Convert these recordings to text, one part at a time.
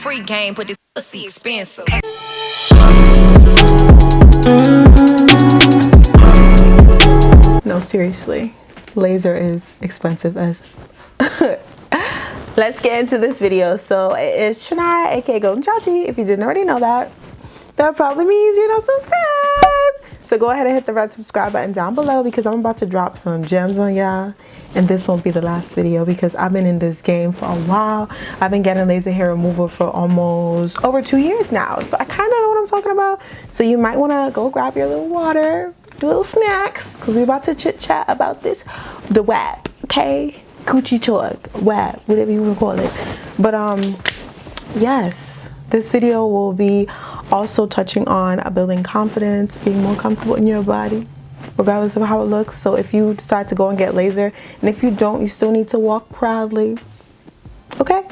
Free game, but this pussy expensive. No, seriously, laser is expensive as. Let's get into this video. So it is Shania, aka Goldenchildchi. If you didn't already know that, that probably means you're not subscribed. So go ahead and hit the red subscribe button down below, because I'm about to drop some gems on y'all. And this won't be the last video, because I've been in this game for a while. I've been getting laser hair removal for almost over 2 years now. So I kind of know what I'm talking about. So you might want to go grab your little water, your little snacks, because we're about to chit chat about this, the web, okay? Coochie talk, web, whatever you want to call it. But yes, this video will be also touching on building confidence, being more comfortable in your body, regardless of how it looks. So if you decide to go and get laser, and if you don't, you still need to walk proudly. Okay,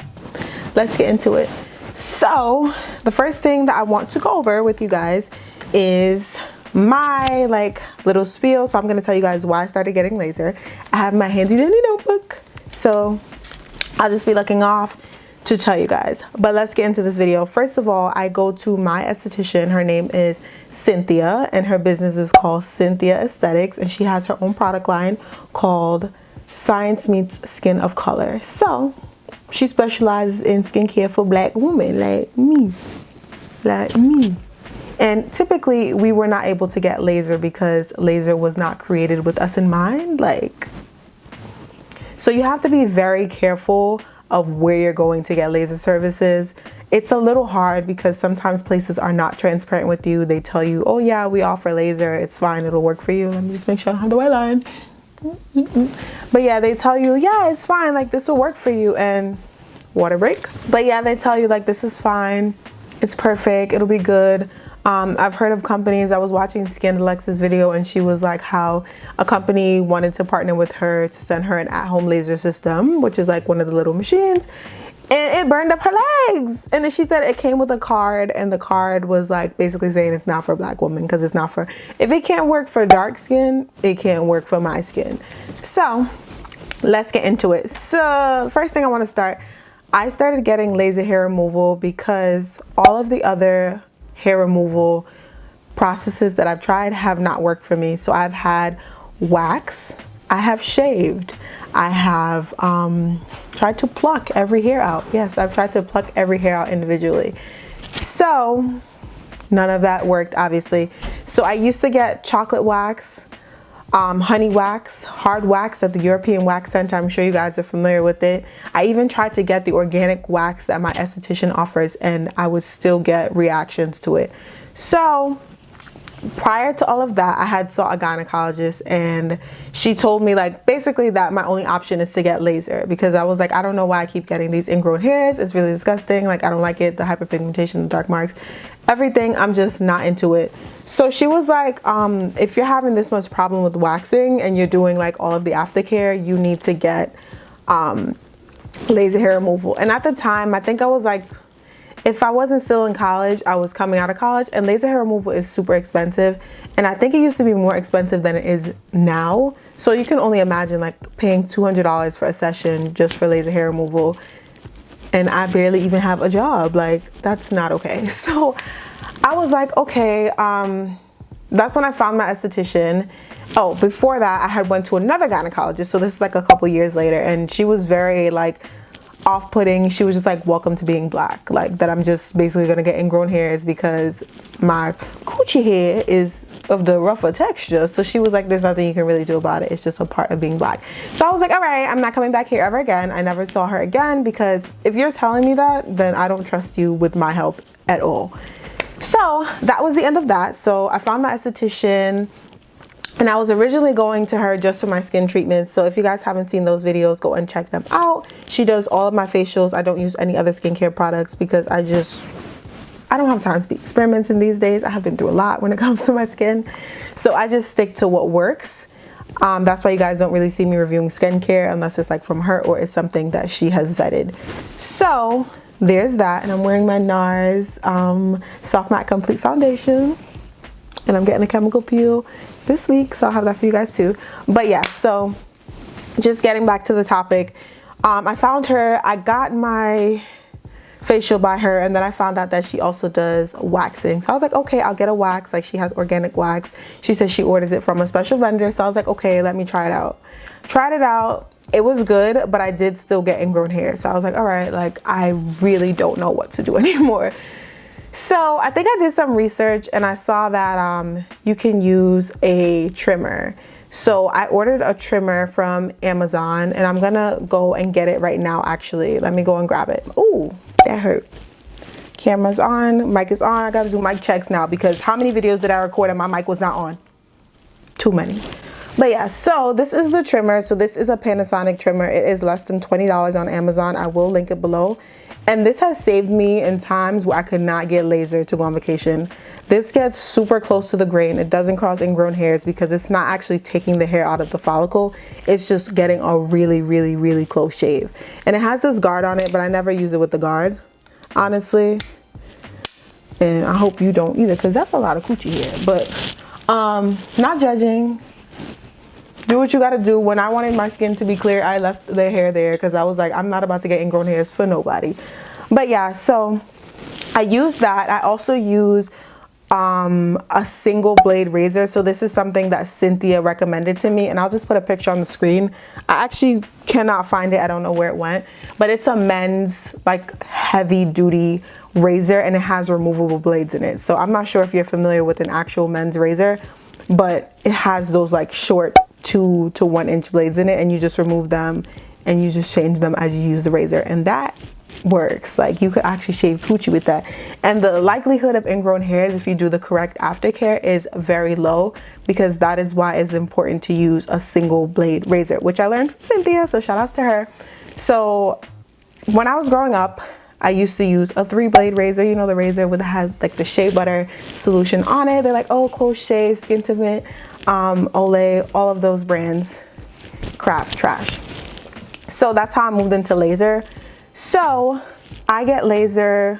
let's get into it. So the first thing that I want to go over with you guys is my little spiel. So I'm going to tell you guys why I started getting laser. I have my handy dandy notebook, so I'll just be looking off to tell you guys. But let's get into this video. First of all, I go to my esthetician. Her name is Cynthia, and her business is called Cynthia Aesthetics, and she has her own product line called Science Meets Skin of Color. So she specializes in skincare for black women like me. And typically we were not able to get laser because laser was not created with us in mind. So you have to be very careful of where you're going to get laser services. It's a little hard because sometimes places are not transparent with you. They tell you, oh yeah, we offer laser, it's fine, it'll work for you. Let me just make sure I don't have the white line. But yeah, they tell you, yeah, it's fine, this will work for you, and water break. But yeah, they tell you this is fine, it's perfect, it'll be good. I've heard of companies. I was watching Scandalex's video, and she was like how a company wanted to partner with her to send her an at-home laser system, which is one of the little machines, and it burned up her legs. And then she said it came with a card, and the card was basically saying it's not for black women, because it's not for, if it can't work for dark skin, it can't work for my skin. So let's get into it. So first thing I want to start, I started getting laser hair removal because all of the other hair removal processes that I've tried have not worked for me. So I've had wax, I have shaved, I have tried to pluck every hair out. Yes, I've tried to pluck every hair out individually. So none of that worked, obviously. So I used to get chocolate wax, honey wax, hard wax at the European Wax Center. I'm sure you guys are familiar with it. I even tried to get the organic wax that my esthetician offers, and I would still get reactions to it. So prior to all of that, I had saw a gynecologist, and she told me basically that my only option is to get laser, because I was I don't know why I keep getting these ingrown hairs. It's really disgusting. I don't like it, the hyperpigmentation, the dark marks, everything. I'm just not into it. So she was if you're having this much problem with waxing and you're doing all of the aftercare, you need to get laser hair removal. And at the time, I think I was if I wasn't still in college, I was coming out of college, and laser hair removal is super expensive. And I think it used to be more expensive than it is now. So you can only imagine paying $200 for a session just for laser hair removal. And I barely even have a job. That's not okay. So I was okay, that's when I found my esthetician. Oh, before that, I had went to another gynecologist. So this is a couple years later, and she was very off-putting. She was just welcome to being black, that I'm just basically gonna get ingrown hairs because my coochie hair is of the rougher texture. So she was there's nothing you can really do about it, it's just a part of being black. So I was all right, I'm not coming back here ever again. I never saw her again, because if you're telling me that, then I don't trust you with my help at all. So that was the end of that. So I found my esthetician, and I was originally going to her just for my skin treatments. So if you guys haven't seen those videos, go and check them out. She does all of my facials. I don't use any other skincare products because I don't have time to be experimenting these days. I have been through a lot when it comes to my skin. So I just stick to what works. That's why you guys don't really see me reviewing skincare unless it's from her or it's something that she has vetted. So there's that, and I'm wearing my NARS Soft Matte Complete Foundation, and I'm getting a chemical peel this week, so I'll have that for you guys too. But yeah, so just getting back to the topic, I found her. I got my facial by her, and then I found out that she also does waxing. So I was like, okay, I'll get a wax. Like, she has organic wax. She says she orders it from a special vendor. So I was like, okay, let me try it out. Tried it out. It was good, but I did still get ingrown hair. So I was like, all right, like, I really don't know what to do anymore. So I think I did some research and I saw that you can use a trimmer. So I ordered a trimmer from Amazon, and I'm gonna go and get it right now. Actually, let me go and grab it. Ooh, that hurt. Camera's on, mic is on. I gotta do mic checks now because how many videos did I record and my mic was not on? Too many. But yeah, so this is the trimmer. So this is a Panasonic trimmer. It is less than $20 on Amazon. I will link it below. And this has saved me in times where I could not get laser to go on vacation. This gets super close to the grain. It doesn't cause ingrown hairs because it's not actually taking the hair out of the follicle. It's just getting a really, really, really close shave. And it has this guard on it, but I never use it with the guard, honestly. And I hope you don't either, because that's a lot of coochie hair. But not judging. Do what you gotta do. When I wanted my skin to be clear, I left the hair there because I was like, I'm not about to get ingrown hairs for nobody. But yeah, so I use that. I also use a single blade razor. So this is something that Cynthia recommended to me, and I'll just put a picture on the screen. I actually cannot find it. I don't know where it went, but it's a men's like heavy duty razor, and it has removable blades in it. So I'm not sure if you're familiar with an actual men's razor, but it has those like short 2 to 1 inch blades in it, and you just remove them and you just change them as you use the razor, and that works. Like, you could actually shave coochie with that. And the likelihood of ingrown hairs, if you do the correct aftercare, is very low, because that is why it's important to use a single blade razor, which I learned from Cynthia, so shout outs to her. So when I was growing up, I used to use a 3-blade razor, you know, the razor with has like the shea butter solution on it. They're like, oh, close shave, skin tint, Olay, all of those brands, crap, trash. So that's how I moved into laser. So I get laser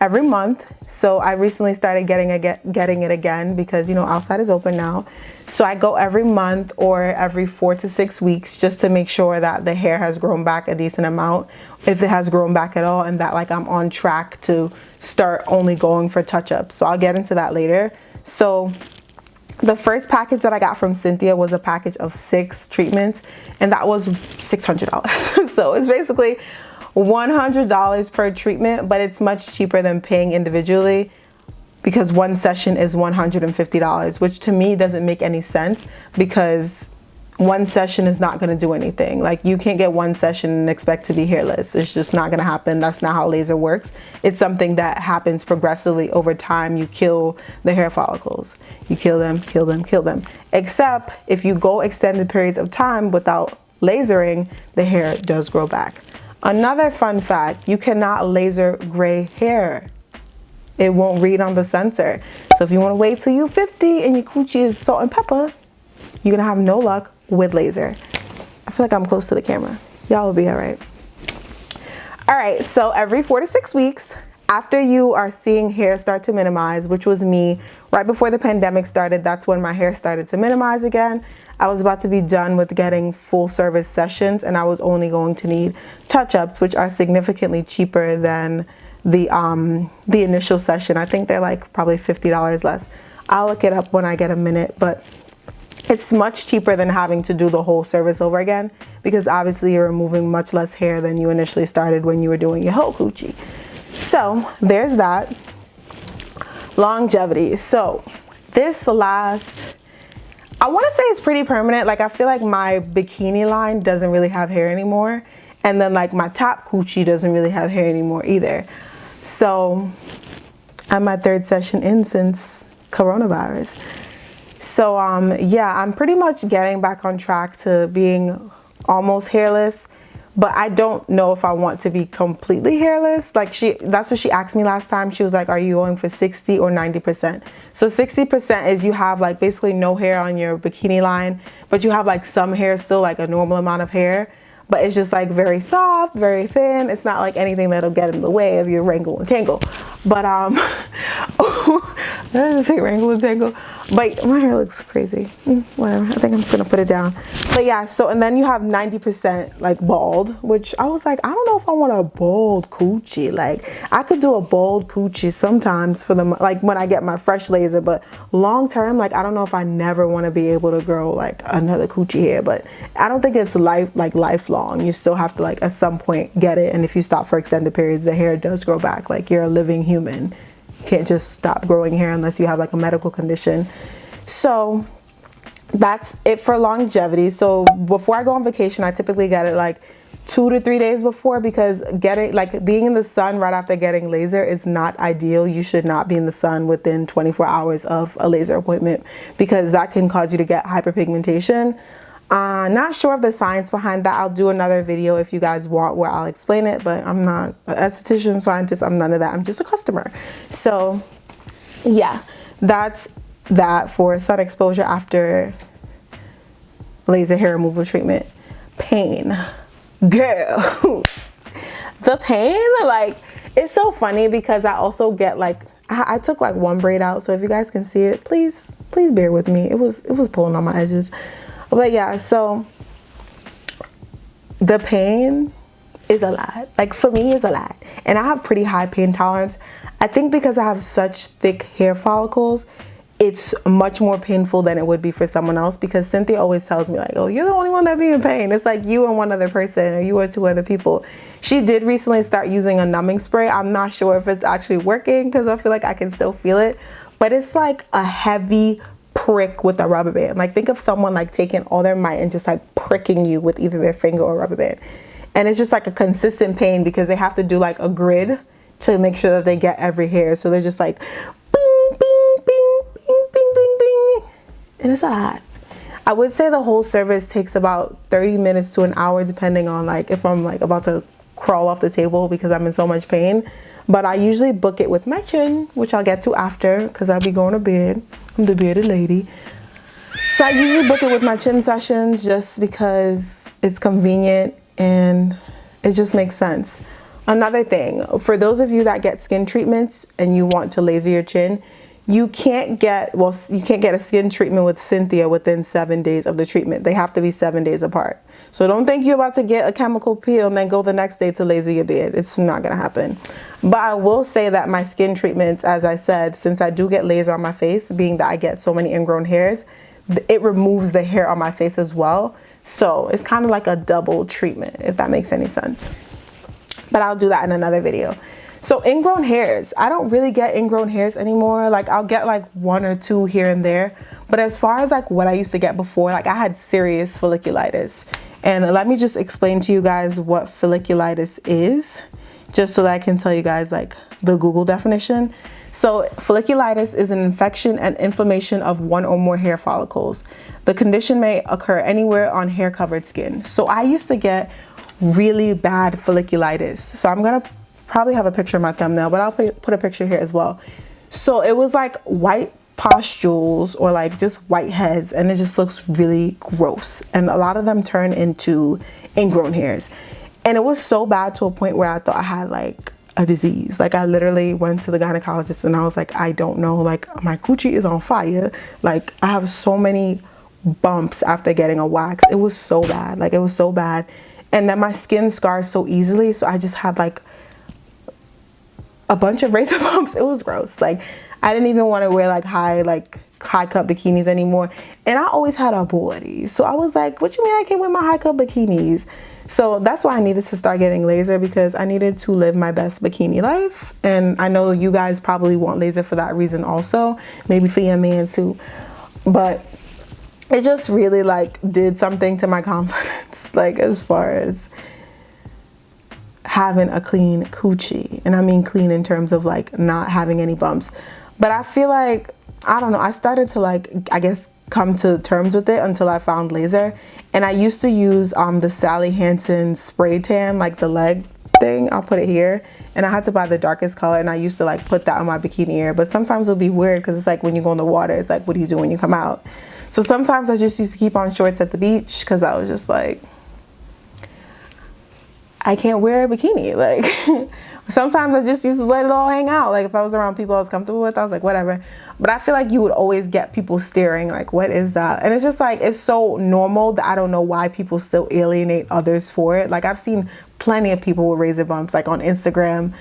every month. So I recently started getting it again because, you know, outside is open now. So I go every month or every 4 to 6 weeks just to make sure that the hair has grown back a decent amount, if it has grown back at all, and that like I'm on track to start only going for touch-ups. So I'll get into that later. So the first package that I got from Cynthia was a package of 6 treatments, and that was $600. So it's basically $100 per treatment, but it's much cheaper than paying individually because one session is $150, which to me doesn't make any sense because one session is not going to do anything. Like, you can't get one session and expect to be hairless. It's just not going to happen. That's not how laser works. It's something that happens progressively over time. You kill the hair follicles. You kill them, kill them, kill them. Except if you go extended periods of time without lasering, the hair does grow back. Another fun fact, you cannot laser gray hair. It won't read on the sensor. So if you want to wait till you're 50 and your coochie is salt and pepper, you're gonna have no luck with laser. I feel like I'm close to the camera. Y'all will be all right. All right, so every 4 to 6 weeks, after you are seeing hair start to minimize, which was me right before the pandemic started, that's when my hair started to minimize again. I was about to be done with getting full service sessions, and I was only going to need touch-ups, which are significantly cheaper than the initial session. I think they're like probably $50 less. I'll look it up when I get a minute, but it's much cheaper than having to do the whole service over again, because obviously you're removing much less hair than you initially started when you were doing your whole coochie. So there's that. Longevity. So this lasts, I want to say it's pretty permanent. Like, I feel like my bikini line doesn't really have hair anymore, and then like my top coochie doesn't really have hair anymore either. So I'm my 3rd session in since coronavirus. So yeah, I'm pretty much getting back on track to being almost hairless, but I don't know if I want to be completely hairless. Like, that's what she asked me last time. She was like, are you going for 60 or 90%? So 60% is you have like basically no hair on your bikini line, but you have like some hair still, like a normal amount of hair, but it's just like very soft, very thin. It's not like anything that'll get in the way of your wrangle and tangle. But I didn't say wrinkle and tangle, but my hair looks crazy. Whatever, I think I'm just gonna put it down. But yeah, so and then you have 90% like bald, which I was like, I don't know if I want a bald coochie. Like I could do a bald coochie sometimes for the like when I get my fresh laser, but long term, like I don't know if I never want to be able to grow like another coochie hair. But I don't think it's lifelong. You still have to like at some point get it, and if you stop for extended periods, the hair does grow back. Like you're a living human. Can't just stop growing hair unless you have like a medical condition. So that's it for longevity. So before I go on vacation, I typically get it like 2 to 3 days before, because being in the sun right after getting laser is not ideal. You should not be in the sun within 24 hours of a laser appointment, because that can cause you to get hyperpigmentation. Not sure of the science behind that. I'll do another video if you guys want where I'll explain it, but I'm not an esthetician, scientist, I'm none of that. I'm just a customer. So yeah, that's that for sun exposure after laser hair removal treatment. Pain, girl. The pain, like, it's so funny because I also get like, I took like one braid out, so if you guys can see it, please bear with me. It was pulling on my edges. But yeah, so the pain is a lot. Like for me, it's a lot. And I have pretty high pain tolerance. I think because I have such thick hair follicles, it's much more painful than it would be for someone else, because Cynthia always tells me like, oh, you're the only one that be in pain. It's like you and one other person, or you or 2 other people. She did recently start using a numbing spray. I'm not sure if it's actually working because I feel like I can still feel it, but it's like a heavy prick with a rubber band. Like think of someone like taking all their might and just like pricking you with either their finger or rubber band. And it's just like a consistent pain because they have to do like a grid to make sure that they get every hair. So they're just like bing, bing, bing, bing, bing, bing, bing. And it's a lot. I would say the whole service takes about 30 minutes to an hour, depending on like if I'm like about to crawl off the table because I'm in so much pain. But I usually book it with my chin, which I'll get to after because I'll be going to bed. I'm the bearded lady. So I usually book it with my chin sessions just because it's convenient and it just makes sense. Another thing, for those of you that get skin treatments and you want to laser your chin, you can't get a skin treatment with Cynthia within 7 days of the treatment. They have to be 7 days apart. So don't think you're about to get a chemical peel and then go the next day to laser your beard. It's not gonna happen. But I will say that my skin treatments, as I said, since I do get laser on my face, being that I get so many ingrown hairs, it removes the hair on my face as well. So it's kind of like a double treatment, if that makes any sense. But I'll do that in another video. So ingrown hairs, I don't really get ingrown hairs anymore. Like I'll get like 1 or 2 here and there. But as far as like what I used to get before, like I had serious folliculitis. And let me just explain to you guys what folliculitis is, just so that I can tell you guys like the Google definition. So folliculitis is an infection and inflammation of 1 or more hair follicles. The condition may occur anywhere on hair covered skin. So I used to get really bad folliculitis. So I'm gonna probably have a picture in my thumbnail, but I'll put a picture here as well. So it was like white pustules or like just white heads, and it just looks really gross. And a lot of them turn into ingrown hairs. And it was so bad to a point where I thought I had like a disease. Like I literally went to the gynecologist and I was like, I don't know, like my coochie is on fire. Like I have so many bumps after getting a wax. It was so bad. Like it was so bad. And then my skin scars so easily. So I just had like a bunch of razor bumps. It was gross. Like I didn't even want to wear like high cut bikinis anymore. And I always had a body. So I was like, what you mean I can't wear my high cut bikinis? So that's why I needed to start getting laser, because I needed to live my best bikini life. And I know you guys probably want laser for that reason also, maybe for your man too. But it just really like did something to my confidence, like as far as having a clean coochie. And I mean clean in terms of like not having any bumps. But I feel like, I don't know, I started to like, I guess, come to terms with it until I found laser. And I used to use the Sally Hansen spray tan, like the leg thing. I'll put it here. And I had to buy the darkest color, and I used to like put that on my bikini ear. But sometimes it'll be weird because it's like when you go in the water, it's like, what do you do when you come out? So sometimes I just used to keep on shorts at the beach because I was just like, I can't wear a bikini. Like sometimes I just used to let it all hang out. Like if I was around people I was comfortable with, I was like, whatever. But I feel like you would always get people staring like, what is that? And it's just like, it's so normal that I don't know why people still alienate others for it. Like I've seen plenty of people with razor bumps, like on Instagram,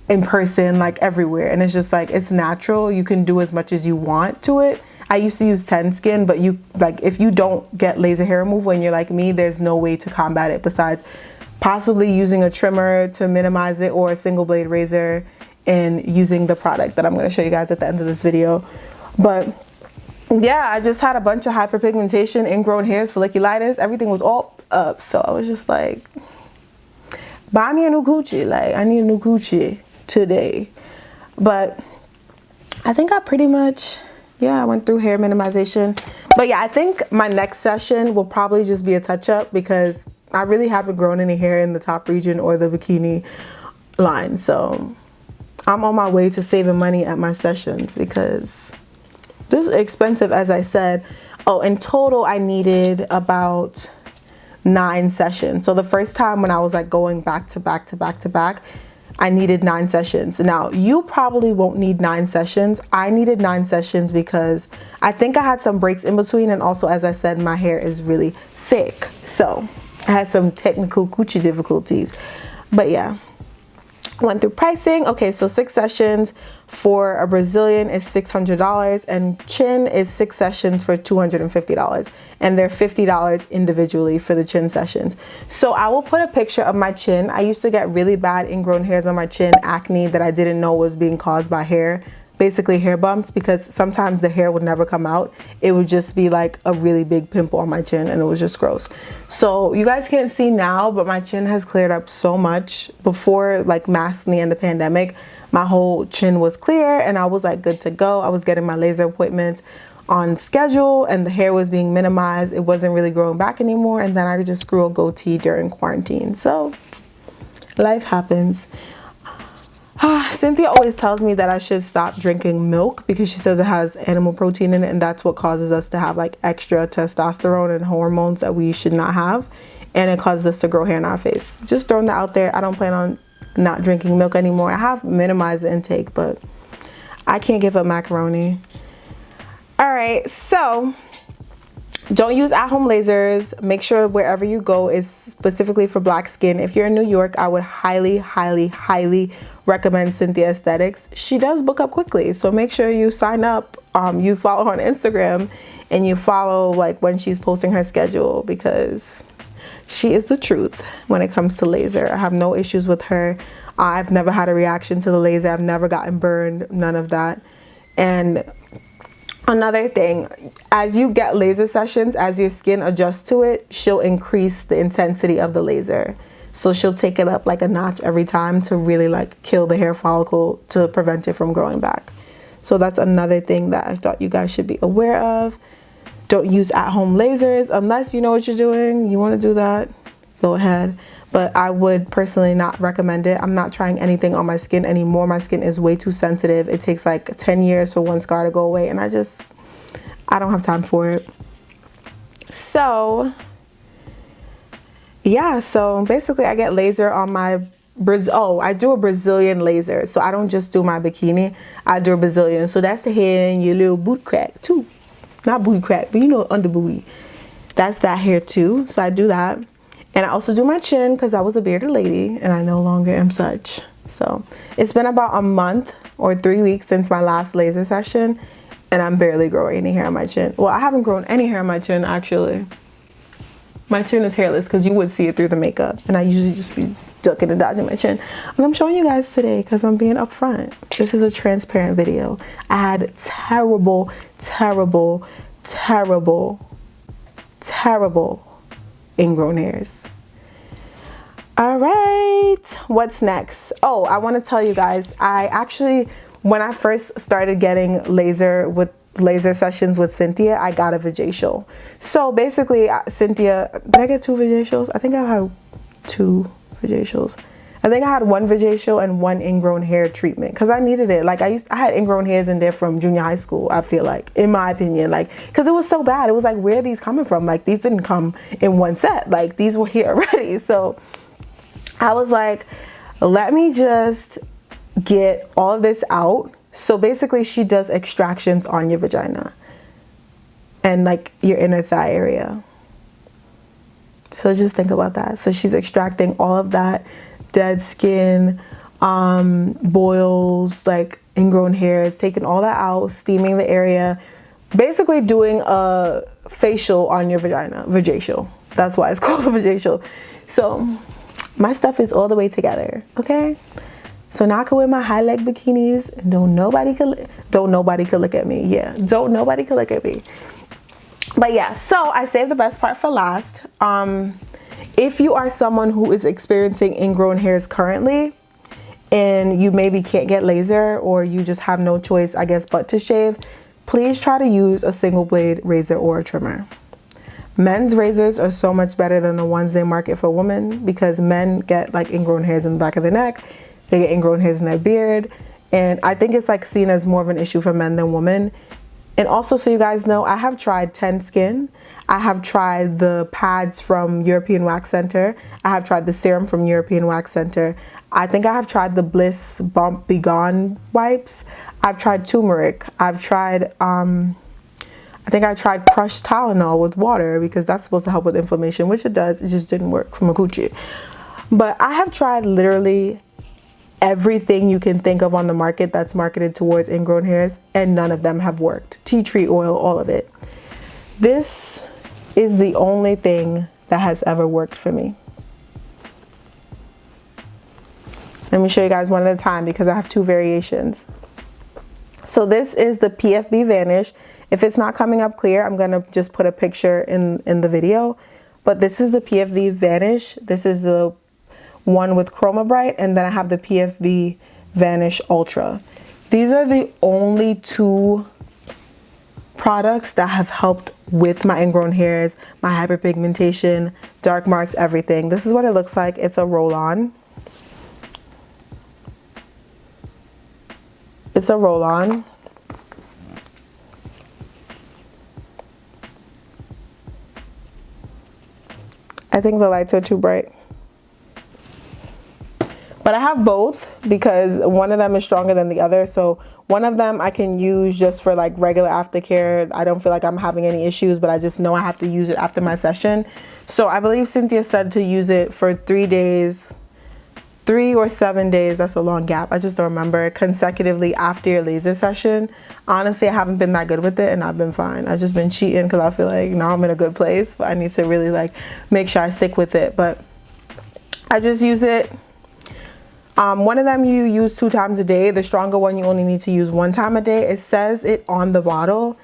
in person, like everywhere. And it's just like, it's natural. You can do as much as you want to it. I used to use 10 skin, but you like, if you don't get laser hair removal and you're like me, there's no way to combat it besides possibly using a trimmer to minimize it or a single blade razor and using the product that I'm going to show you guys at the end of this video. But yeah, I just had a bunch of hyperpigmentation, ingrown hairs, folliculitis, everything was all up. So I was just like, buy me a new coochie. Like I need a new coochie today. But I think I pretty much, yeah, I went through hair minimization. But yeah, I think my next session will probably just be a touch up because I really haven't grown any hair in the top region or the bikini line. So I'm on my way to saving money at my sessions because this is expensive, as I said. Oh, in total, I needed about 9 sessions. So the first time when I was like going back to back to back to back, I needed 9 sessions. Now, you probably won't need 9 sessions. I needed 9 sessions because I think I had some breaks in between. And also, as I said, my hair is really thick. So I had some technical coochie difficulties. But yeah, went through pricing. Okay, so 6 sessions for a Brazilian is $600 and chin is 6 sessions for $250. And they're $50 individually for the chin sessions. So I will put a picture of my chin. I used to get really bad ingrown hairs on my chin, acne that I didn't know was being caused by hair. Basically hair bumps, because sometimes the hair would never come out. It would just be like a really big pimple on my chin and it was just gross. So you guys can't see now, but my chin has cleared up so much. Before like maskne and the pandemic, my whole chin was clear and I was like good to go. I was getting my laser appointments on schedule and the hair was being minimized. It wasn't really growing back anymore. And then I just grew a goatee during quarantine. So life happens. Cynthia always tells me that I should stop drinking milk because she says it has animal protein in it and that's what causes us to have like extra testosterone and hormones that we should not have, and it causes us to grow hair in our face. Just throwing that out there. I don't plan on not drinking milk anymore. I have minimized the intake, but I can't give up macaroni. All right, so don't use at-home lasers. Make sure wherever you go is specifically for black skin. If you're in New York, I would highly, highly, highly recommend Cynthia Aesthetics. She does book up quickly, so make sure you sign up. You follow her on Instagram and you follow like when she's posting her schedule because she is the truth when it comes to laser. I have no issues with her. I've never had a reaction to the laser. I've never gotten burned, none of that. And another thing, as you get laser sessions, as your skin adjusts to it, she'll increase the intensity of the laser. So she'll take it up like a notch every time to really like kill the hair follicle to prevent it from growing back. So that's another thing that I thought you guys should be aware of. Don't use at-home lasers unless you know what you're doing. You want to do that, go ahead. But I would personally not recommend it. I'm not trying anything on my skin anymore. My skin is way too sensitive. It takes like 10 years for one scar to go away and I don't have time for it. So yeah, so basically I get laser on my I do a Brazilian laser. So I don't just do my bikini, I do a Brazilian. So that's the hair in your little boot crack too. Not booty crack, but you know, under booty. That's that hair too. So I do that. And I also do my chin because I was a bearded lady and I no longer am such. So it's been about a month or 3 weeks since my last laser session and I'm barely growing any hair on my chin. Well, I haven't grown any hair on my chin actually. My chin is hairless because you would see it through the makeup and I usually just be ducking and dodging my chin. But I'm showing you guys today because I'm being upfront. This is a transparent video. I had terrible, terrible, terrible, terrible ingrown hairs. All right, what's next? Oh, I want to tell you guys, I actually, when I first started getting laser sessions with Cynthia, I got a Vajacial. So basically, Cynthia, did I get 2 Vajacials? I think I had 2 Vajacials. I think I had 1 Vajacial and 1 ingrown hair treatment because I needed it. Like I had ingrown hairs in there from junior high school, I feel like, in my opinion, like, because it was so bad. It was like, where are these coming from? Like, these didn't come in one set. Like, these were here already. So I was like, let me just get all of this out. So basically she does extractions on your vagina and like your inner thigh area. So just think about that. So she's extracting all of that dead skin, boils, like ingrown hairs, taking all that out, steaming the area, basically doing a facial on your vagina. Vajacial. That's why it's called a vajacial. So my stuff is all the way together, okay? So now I can wear my high leg bikinis and don't nobody could look at me. Yeah, don't nobody could look at me. But yeah, so I saved the best part for last. If you are someone who is experiencing ingrown hairs currently and you maybe can't get laser, or you just have no choice, I guess, but to shave, please try to use a single blade razor or a trimmer. Men's razors are so much better than the ones they market for women, because men get like ingrown hairs in the back of the neck, they get ingrown hairs in their beard, and I think it's like seen as more of an issue for men than women. And also, so you guys know, I have tried 10 Skin. I have tried the pads from European Wax Center. I have tried the serum from European Wax Center. I think I have tried the Bliss Bump Be Gone wipes. I've tried turmeric. I've tried, I think I tried crushed Tylenol with water, because that's supposed to help with inflammation, which it does. It just didn't work from a coochie. But I have tried literally everything you can think of on the market that's marketed towards ingrown hairs, and none of them have worked. Tea tree oil, all of it. This is the only thing that has ever worked for me. Let me show you guys one at a time, because I have two variations. So this is the PFB Vanish. If it's not coming up clear, I'm gonna just put a picture in the video. But this is the PFB Vanish. This is the one with Chroma Bright, and then I have the PFB Vanish Ultra. These are the only two products that have helped with my ingrown hairs, my hyperpigmentation, dark marks, everything. This is what it looks like. It's a roll-on. It's a roll-on. I think the lights are too bright. But I have both, because one of them is stronger than the other. So one of them I can use just for like regular aftercare. I don't feel like I'm having any issues, but I just know I have to use it after my session. So I believe Cynthia said to use it for 3 days, 3 or 7 days. That's a long gap. I just don't remember. Consecutively after your laser session. Honestly, I haven't been that good with it, and I've been fine. I've just been cheating because I feel like now I'm in a good place, but I need to really like make sure I stick with it. But I just use it. One of them you use 2 times a day. The stronger one you only need to use 1 time a day. It says it on the bottle.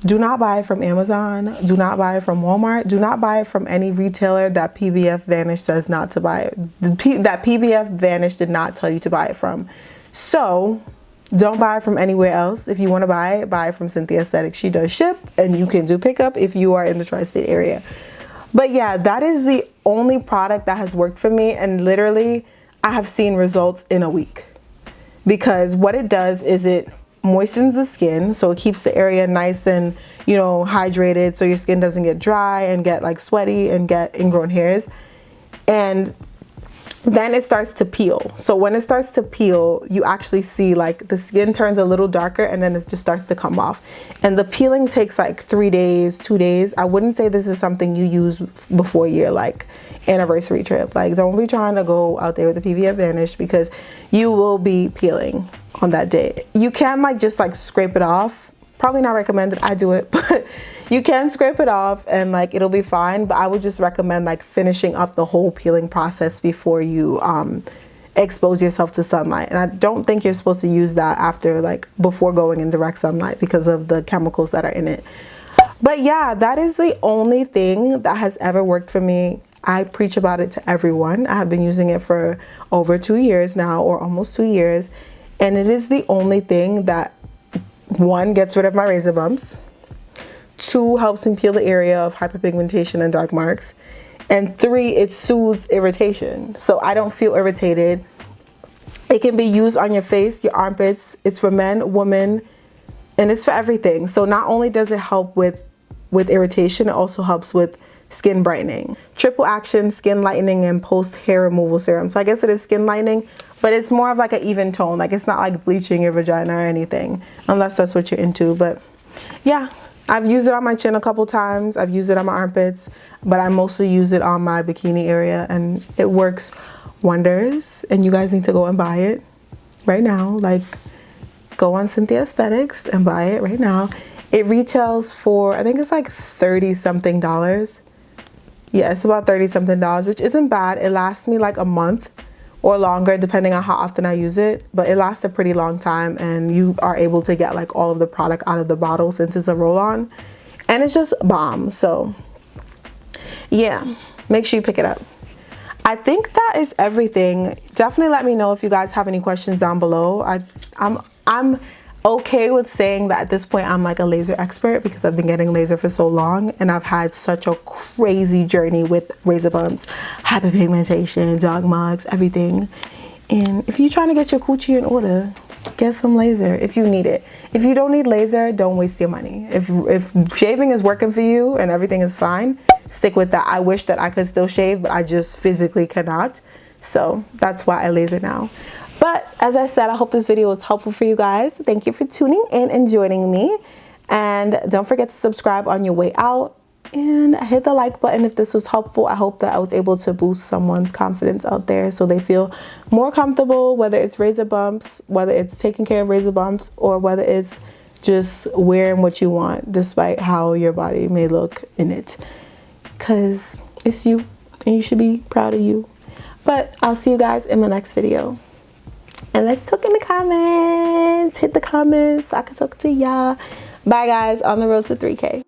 Do not buy it from Amazon. Do not buy it from Walmart. Do not buy it from any retailer that PBF Vanish says not to buy it. That PBF Vanish did not tell you to buy it from. So don't buy it from anywhere else. If you want to buy it from Cynthia Aesthetics. She does ship, and you can do pickup if you are in the tri-state area. But yeah, that is the only product that has worked for me, and literally I have seen results in a week, because what it does is it moistens the skin, so it keeps the area nice and, you know, hydrated, so your skin doesn't get dry and get like sweaty and get ingrown hairs. And then it starts to peel. So when it starts to peel, you actually see like the skin turns a little darker, and then it just starts to come off. And the peeling takes like 3 days, 2 days. I wouldn't say this is something you use before your like anniversary trip. Like, don't be trying to go out there with the PVF Vanish, because you will be peeling on that day. You can like just like scrape it off. Probably not recommended. I do it, but you can scrape it off and like it'll be fine. But I would just recommend like finishing up the whole peeling process before you expose yourself to sunlight. And I don't think you're supposed to use that after like before going in direct sunlight, because of the chemicals that are in it. But yeah, that is the only thing that has ever worked for me. I preach about it to everyone. I have been using it for over 2 years now, or almost 2 years. And it is the only thing that, 1, gets rid of my razor bumps, 2, helps me peel the area of hyperpigmentation and dark marks, and 3, it soothes irritation. So I don't feel irritated. It can be used on your face, your armpits. It's for men, women, and it's for everything. So not only does it help with irritation, it also helps with skin brightening. Triple action skin lightening and post hair removal serum. So I guess it is skin lightening, but it's more of like an even tone. Like it's not like bleaching your vagina or anything, unless that's what you're into. But yeah, I've used it on my chin a couple times. I've used it on my armpits, but I mostly use it on my bikini area, and it works wonders. And you guys need to go and buy it right now. Like, go on Cynthia Aesthetics and buy it right now. It retails for, I think it's like $30 something. Yeah, it's about $30 something, which isn't bad. It lasts me like a month or longer depending on how often I use it, but it lasts a pretty long time, and you are able to get like all of the product out of the bottle since it's a roll-on, and it's just bomb. So yeah, make sure you pick it up. I think that is everything. Definitely let me know if you guys have any questions down below. I'm okay with saying that at this point I'm like a laser expert because I've been getting laser for so long, and I've had such a crazy journey with razor bumps, hyperpigmentation, dog mugs, everything. And if you're trying to get your coochie in order, get some laser if you need it. If you don't need laser, don't waste your money. If shaving is working for you and everything is fine, stick with that. I wish that I could still shave, but I just physically cannot. So that's why I laser now. But as I said, I hope this video was helpful for you guys. Thank you for tuning in and joining me. And don't forget to subscribe on your way out, and hit the like button if this was helpful. I hope that I was able to boost someone's confidence out there so they feel more comfortable, whether it's razor bumps, whether it's taking care of razor bumps, or whether it's just wearing what you want despite how your body may look in it. Because it's you, and you should be proud of you. But I'll see you guys in my next video. And let's talk in the comments. Hit the comments so I can talk to y'all. Bye guys, on the road to 3K.